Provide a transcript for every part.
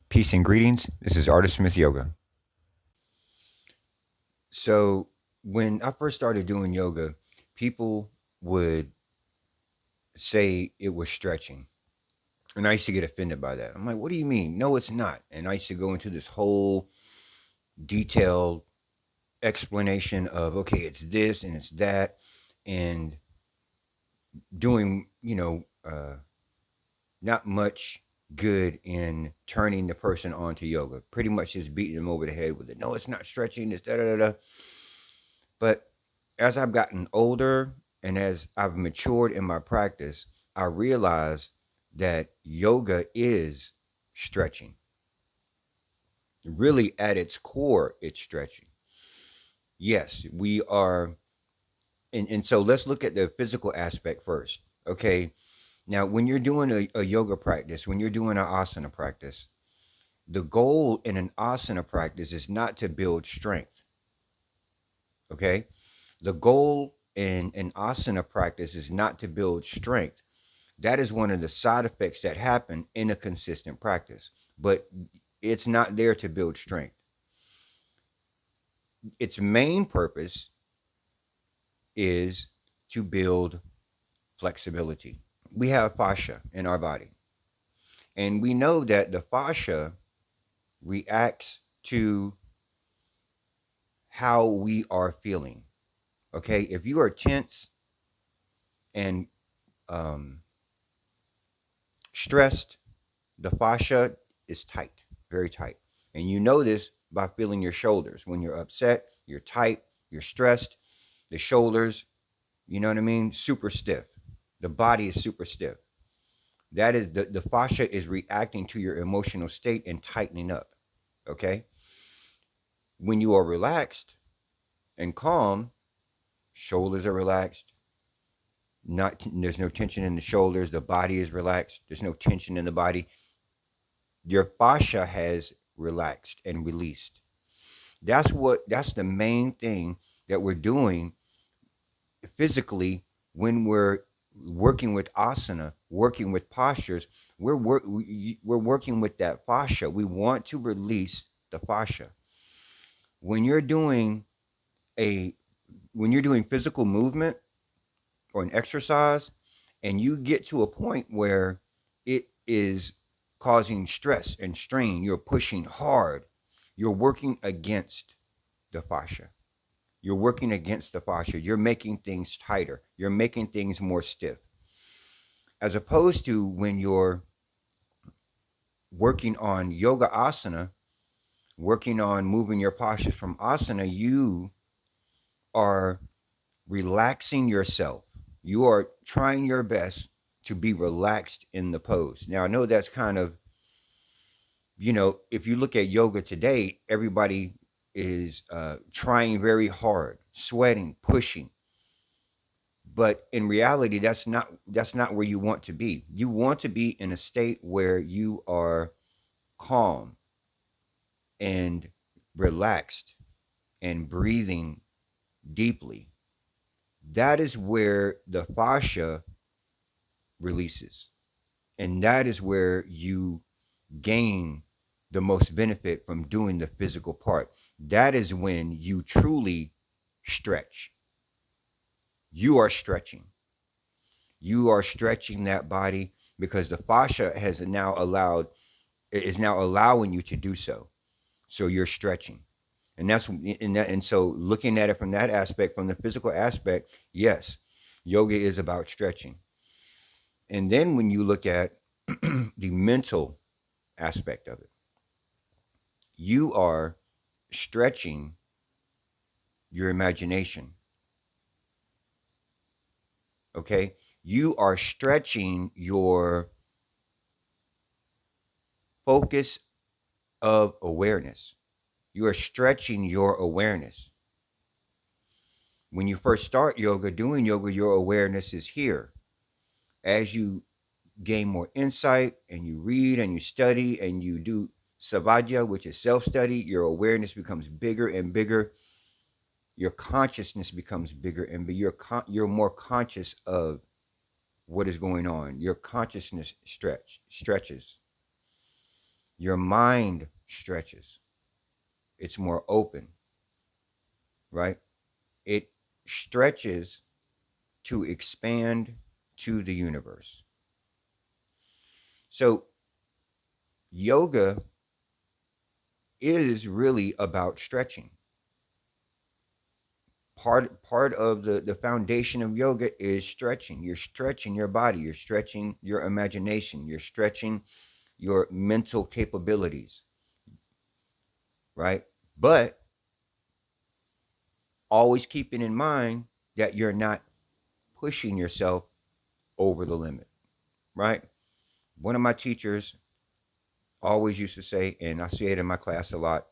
Peace and greetings. This is Artist Smith Yoga. So, when I first started doing yoga, people would say it was stretching. And I used to get offended by that. I'm like, what do you mean? No, it's not. And I used to go into this whole detailed explanation of, okay, it's this and it's that, and doing, not much good in turning the person on to yoga. Pretty much just beating them over the head with it. No, it's not stretching. It's da da da da. But as I've gotten older and as I've matured in my practice, I realize that yoga is stretching. Really, at its core, it's stretching. Yes, we are. And so let's look at the physical aspect first. Okay. Now, when you're doing a yoga practice, when you're doing an asana practice, the goal in an asana practice is not to build strength. Okay. The goal in an asana practice is not to build strength. That is one of the side effects that happen in a consistent practice, but it's not there to build strength. Its main purpose is to build flexibility. We have fascia in our body, and we know that the fascia reacts to how we are feeling. Okay, if you are tense and um, stressed, the fascia is tight, very tight. And you know this by feeling your shoulders. When you're upset, you're tight, you're stressed, the shoulders, you know what I mean? Super stiff. The body is super stiff. That is the fascia is reacting to your emotional state and tightening up. Okay? When you are relaxed and calm, shoulders are relaxed. Not there's no tension in the shoulders, the body is relaxed. There's no tension in the body. Your fascia has relaxed and released. That's the main thing that we're doing physically when we're working with asana, working with postures. We're working with that fascia. We want to release the fascia. When you're doing a when you're doing physical movement or an exercise and you get to a point where it is causing stress and strain, you're pushing hard, you're working against the fascia. You're working against the fascia. You're making things tighter. You're making things more stiff. As opposed to when you're working on yoga asana, working on moving your postures from asana, you are relaxing yourself. You are trying your best to be relaxed in the pose. Now, I know that's kind of, if you look at yoga today, everybody is trying very hard, sweating, pushing. But in reality, that's not where you want to be. You want to be in a state where you are calm and relaxed and breathing deeply. That is where the fascia releases. And that is where you gain the most benefit from doing the physical part. That is when you truly stretch. You are stretching. You are stretching that body because the fascia has now allowed is now allowing you to do so. So you're stretching. And so looking at it from that aspect, from the physical aspect, yes, yoga is about stretching. And then when you look at the mental aspect of it, you are stretching your imagination. Okay? You are stretching your focus of awareness. You are stretching your awareness. When you first start yoga, doing yoga, your awareness is here. As you gain more insight and you read and you study and you do savadya, which is self study, your awareness becomes bigger and bigger. Your consciousness becomes bigger and bigger. You're more conscious of what is going on. Your consciousness stretches. Your mind stretches. It's more open, right? It stretches to expand to the universe. So yoga is really about stretching. Part of the foundation of yoga is stretching. You're stretching your body, you're stretching your imagination, you're stretching your mental capabilities, right? But always keeping in mind that you're not pushing yourself over the limit, right? One of my teachers always used to say, and I say it in my class a lot,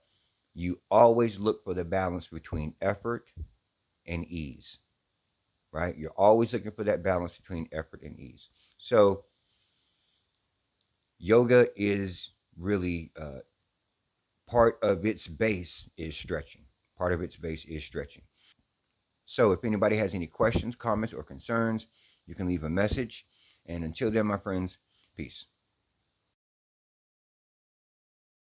you always look for the balance between effort and ease, right? You're always looking for that balance between effort and ease. So yoga is really part of its base is stretching. Part of its base is stretching. So if anybody has any questions, comments, or concerns, you can leave a message. And until then, my friends, peace.